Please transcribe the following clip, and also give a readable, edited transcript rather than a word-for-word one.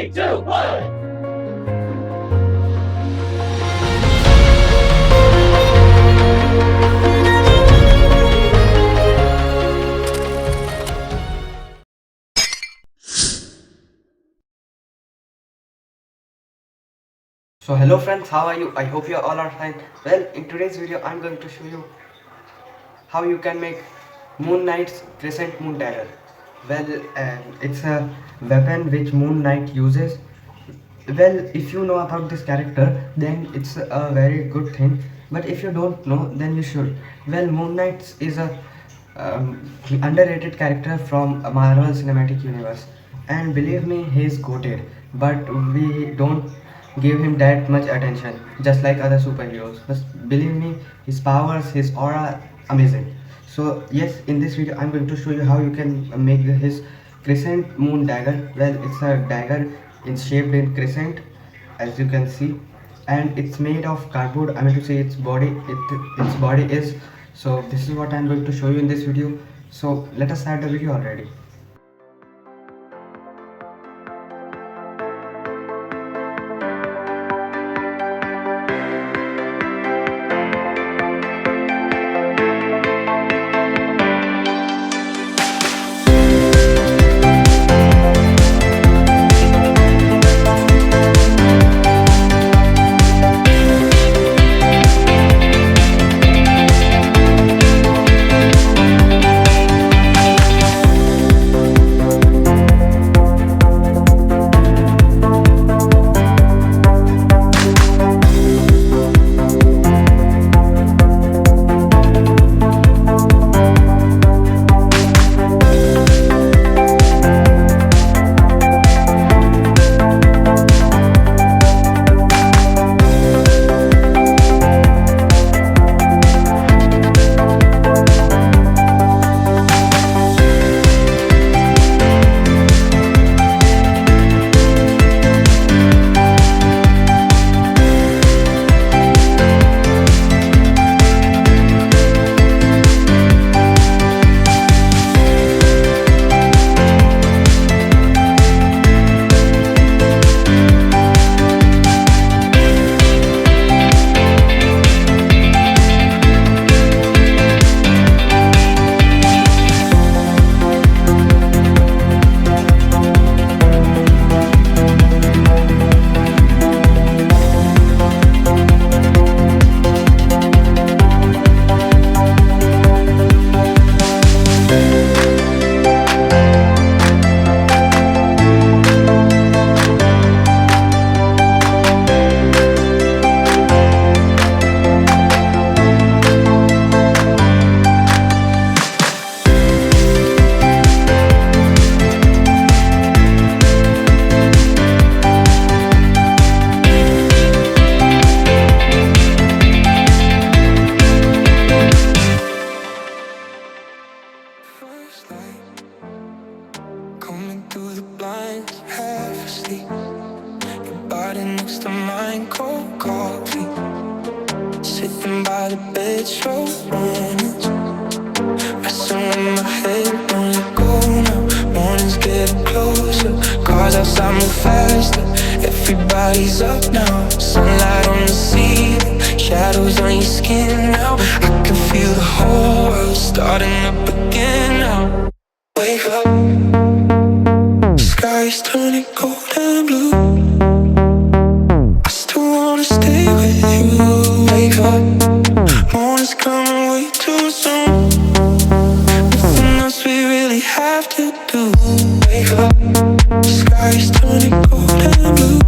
Three, two, one. So hello friends, how are you? I hope you all are fine. Well, in today's video I'm going to show you how you can make Moon Knight's Crescent Moon Dagger. Well, it's a weapon which Moon Knight uses. Well, if you know about this character, then it's a very good thing. But if you don't know, then you should. Well, Moon Knight is a underrated character from Marvel Cinematic Universe, and believe me, he is goated. But we don't give him that much attention, just like other superheroes. But believe me, his powers, his aura, amazing. So yes, in this video I'm going to show you how you can make his Crescent Moon Dagger. Well, it's a dagger shaped in crescent, as you can see, and it's made of cardboard. I mean to say, its body is. So this is what I'm going to show you in this video. So let us start the video already. Coming through the blinds, half asleep. Your body next to mine, cold coffee. Sitting by the bed, slow mornings. Messing with my head, don't let go now. Mornings getting closer, cars outside move faster. Everybody's up now, sunlight on the ceiling, shadows on your skin now. I can feel the whole world starting up again now. Wake up, sky's turning cold and blue. I still wanna stay with you. Wake up, morning's coming way too soon. Nothing else we really have to do. Wake up, sky's turning cold and blue.